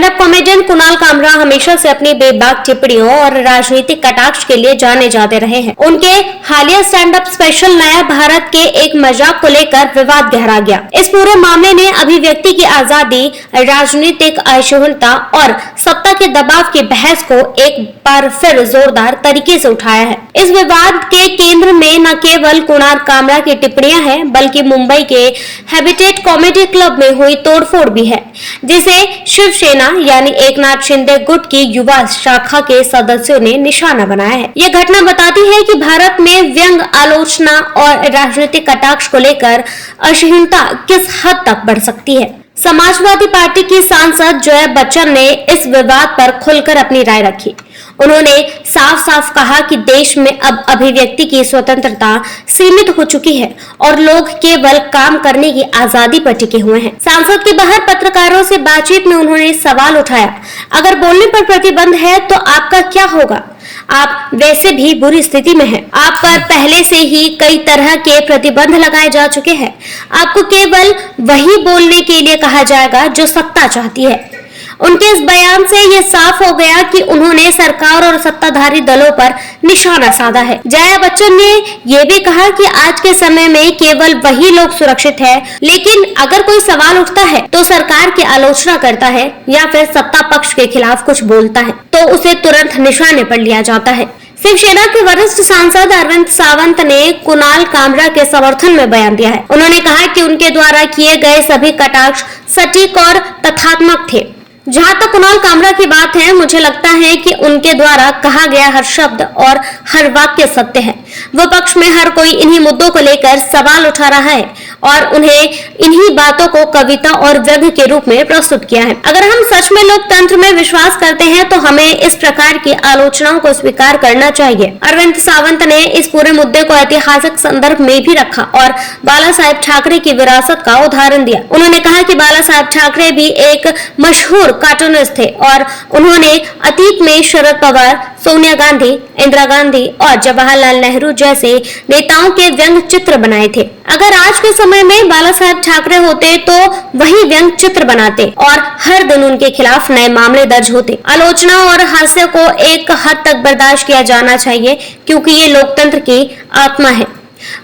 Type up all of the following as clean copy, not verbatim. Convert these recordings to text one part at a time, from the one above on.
Stand up comedian Kunal Kamra हमेशा से अपनी बेबाक टिप्पणियों और राजनीतिक कटाक्ष के लिए जाने जाते रहे हैं। उनके हालिया स्टैंड अप स्पेशल नया भारत के एक मजाक को लेकर विवाद गहरा गया। इस पूरे मामले ने अभिव्यक्ति की आजादी, राजनीतिक असहिष्णुता और सत्ता के दबाव की बहस को एक बार फिर जोरदार तरीके से उठाया है। इस विवाद के केंद्र में न केवल कुणाल कामरा की टिप्पणियां हैं, बल्कि मुंबई के हैबिटेट कॉमेडी क्लब में हुई तोड़फोड़ भी है, जिसे शिवसेना यानी एकनाथ शिंदे गुट की युवा शाखा के सदस्यों ने निशाना बनाया है। यह घटना बताती है कि भारत में व्यंग, आलोचना और राजनीतिक कटाक्ष को लेकर असहिष्णुता किस हद तक बढ़ सकती है। समाजवादी पार्टी की सांसद जया बच्चन ने इस विवाद पर खुलकर अपनी राय रखी। उन्होंने साफ साफ कहा कि देश में अब अभिव्यक्ति की स्वतंत्रता सीमित हो चुकी है और लोग केवल काम करने की आजादी पर टिके हुए हैं। सांसद के बाहर पत्रकारों से बातचीत में उन्होंने सवाल उठाया, अगर बोलने पर प्रतिबंध है तो आपका क्या होगा? आप वैसे भी बुरी स्थिति में हैं। आप पर पहले से ही कई तरह के प्रतिबंध लगाए जा चुके हैं। आपको केवल वही बोलने के लिए कहा जाएगा जो सत्ता चाहती है। उनके इस बयान से ये साफ हो गया कि उन्होंने सरकार और सत्ताधारी दलों पर निशाना साधा है। जया बच्चन ने ये भी कहा कि आज के समय में केवल वही लोग सुरक्षित है, लेकिन अगर कोई सवाल उठता है तो सरकार की आलोचना करता है या फिर सत्ता पक्ष के खिलाफ कुछ बोलता है तो उसे तुरंत निशाने पर लिया जाता है। शिवसेना के वरिष्ठ सांसद अरविंद सावंत ने कुणाल कामरा के समर्थन में बयान दिया है। उन्होंने कहा कि उनके द्वारा किए गए सभी कटाक्ष सटीक और तथ्यात्मक थे। जहां तक कुणाल कामरा की बात है, मुझे लगता है कि उनके द्वारा कहा गया हर शब्द और हर वाक्य सत्य है। विपक्ष में हर कोई इन्हीं मुद्दों को लेकर सवाल उठा रहा है और उन्हें इन्हीं बातों को कविता और व्यंग्य के रूप में प्रस्तुत किया है। अगर हम सच में लोकतंत्र में विश्वास करते हैं तो हमें इस प्रकार की आलोचनाओं को स्वीकार करना चाहिए। अरविंद सावंत ने इस पूरे मुद्दे को ऐतिहासिक संदर्भ में भी रखा और बाला साहेब ठाकरे की विरासत का उदाहरण दिया। उन्होंने कहा कि बाला साहेब ठाकरे भी एक मशहूर कार्टूनिस्ट थे और उन्होंने अतीत में शरद पवार, सोनिया गांधी, इंदिरा गांधी और जवाहरलाल नेहरू जैसे नेताओं के व्यंग चित्र बनाए थे। अगर आज के समय में बाला साहेब ठाकरे होते तो वही व्यंग चित्र बनाते और हर दिन उनके खिलाफ नए मामले दर्ज होते। आलोचना और हास्य को एक हद तक बर्दाश्त किया जाना चाहिए क्योंकि ये लोकतंत्र की आत्मा है।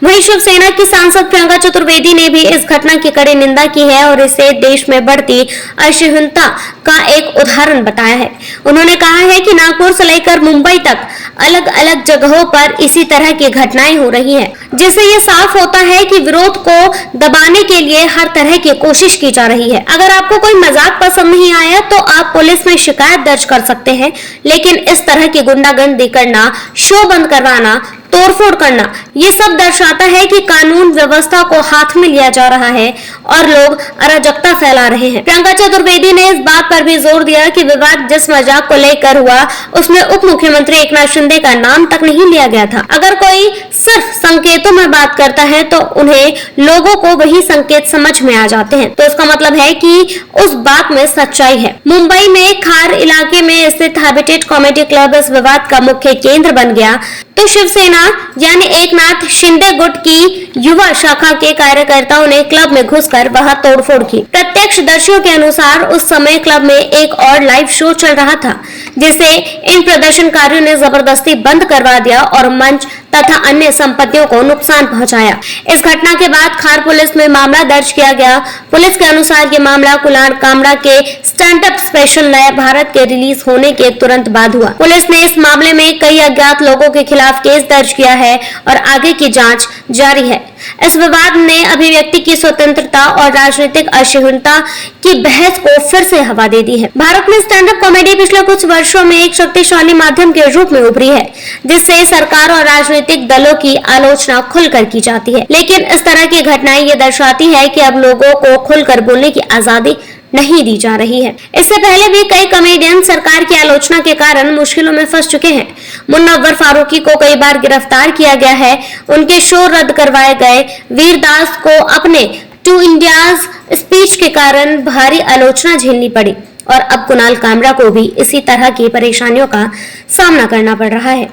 वहीं शिवसेना की सांसद प्रियंका चतुर्वेदी ने भी इस घटना की कड़ी निंदा की है और इसे देश में बढ़ती असहिष्णुता का एक उदाहरण बताया है। उन्होंने कहा है कि नागपुर से लेकर मुंबई तक अलग अलग जगहों पर इसी तरह की घटनाएं हो रही हैं, जिससे ये साफ होता है कि विरोध को दबाने के लिए हर तरह की कोशिश की जा रही है। अगर आपको कोई मजाक पसंद नहीं आया तो आप पुलिस में शिकायत दर्ज कर सकते हैं, लेकिन इस तरह की गुंडागर्दी करना, शो बंद करवाना, तोड़फोड़ करना, ये सब दर्शाता है कि कानून व्यवस्था को हाथ में लिया जा रहा है और लोग अराजकता फैला रहे हैं। प्रियंका चतुर्वेदी ने इस बात पर भी जोर दिया कि विवाद जिस मजाक को लेकर हुआ उसमें उप मुख्यमंत्री एकनाथ शिंदे का नाम तक नहीं लिया गया था। अगर कोई सिर्फ संकेतों में बात करता है तो उन्हें लोगों को वही संकेत समझ में आ जाते हैं, तो इसका मतलब है कि उस बात में सच्चाई है। मुंबई में खार इलाके में स्थित हैबिटेट कॉमेडी क्लब इस विवाद का मुख्य केंद्र बन गया तो शिवसेना यानी एकनाथ शिंदे गुट की युवा शाखा के कार्यकर्ताओं ने क्लब में घुसकर वहां तोड़फोड़ की। प्रत्यक्षदर्शियों के अनुसार उस समय क्लब में एक और लाइव शो चल रहा था, जिसे इन प्रदर्शनकारियों ने जबरदस्ती बंद करवा दिया और मंच तथा अन्य संपत्तियों को नुकसान पहुंचाया। इस घटना के बाद खार पुलिस में मामला दर्ज किया गया। पुलिस के अनुसार ये मामला कुणाल कामरा के स्टैंड अप स्पेशल नया भारत के रिलीज होने के तुरंत बाद हुआ। पुलिस ने इस मामले में कई अज्ञात लोगों के खिलाफ केस दर्ज किया है और आगे की जांच जारी है। इस विवाद ने अभिव्यक्ति की स्वतंत्रता और राजनीतिक असहिष्णुता की बहस को फिर से हवा दे दी है। भारत में स्टैंड अप कॉमेडी पिछले कुछ वर्षों में एक शक्तिशाली माध्यम के रूप में उभरी है, जिससे सरकार और राजनीतिक दलों की आलोचना खुलकर की जाती है। लेकिन इस तरह की घटनाएं ये दर्शाती है कि अब लोगों को खुलकर बोलने की आजादी नहीं दी जा रही है। इससे पहले भी कई कॉमेडियन सरकार की आलोचना के कारण मुश्किलों में फंस चुके हैं। मुन्नवर फारूकी को कई बार गिरफ्तार किया गया है, उनके शो रद्द करवाए गए। वीरदास को अपने टू इंडियाज स्पीच के कारण भारी आलोचना झेलनी पड़ी और अब कुणाल कामरा को भी इसी तरह की परेशानियों का सामना करना पड़ रहा है।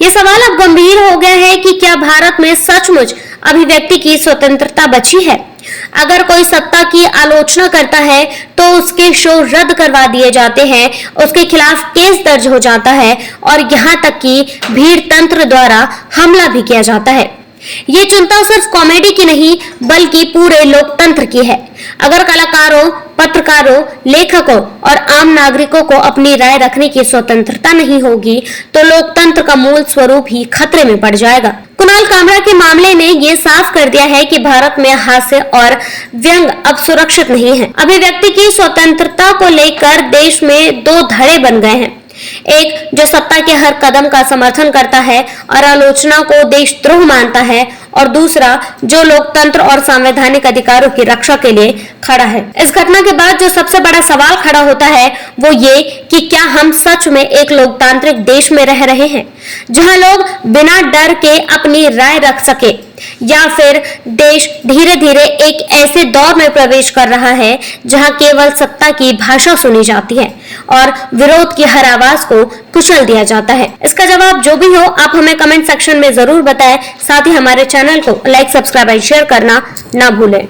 ये सवाल अब गंभीर हो गया है कि क्या भारत में सचमुच अभिव्यक्ति की स्वतंत्रता बची है? अगर कोई सत्ता की आलोचना करता है तो उसके शो रद्द करवा दिए जाते हैं, उसके खिलाफ केस दर्ज हो जाता है और यहाँ तक कि भीड़ तंत्र द्वारा हमला भी किया जाता है। ये चिंता सिर्फ कॉमेडी की नहीं बल्कि पूरे लोकतंत्र की है। अगर कलाकारों, पत्रकारों, लेखकों और आम नागरिकों को अपनी राय रखने की स्वतंत्रता नहीं होगी तो लोकतंत्र का मूल स्वरूप ही खतरे में पड़ जाएगा। कुणाल कामरा के मामले ने ये साफ कर दिया है कि भारत में हास्य और व्यंग अब सुरक्षित नहीं है। अभिव्यक्ति की स्वतंत्रता को लेकर देश में दो धड़े बन गए हैं। एक जो सत्ता के हर कदम का समर्थन करता है और आलोचना को देशद्रोह मानता है, और दूसरा जो लोकतंत्र और संवैधानिक अधिकारों की रक्षा के लिए खड़ा है। इस घटना के बाद जो सबसे बड़ा सवाल खड़ा होता है वो ये कि क्या हम सच में एक लोकतांत्रिक देश में रह रहे हैं जहां लोग बिना डर के अपनी राय रख सके, या फिर देश धीरे धीरे एक ऐसे दौर में प्रवेश कर रहा है जहां केवल सत्ता की भाषा सुनी जाती है और विरोध की हर आवाज को कुचल दिया जाता है। इसका जवाब जो भी हो आप हमें कमेंट सेक्शन में जरूर बताएं। साथ ही हमारे चैनल को लाइक, सब्सक्राइब और शेयर करना ना भूलें।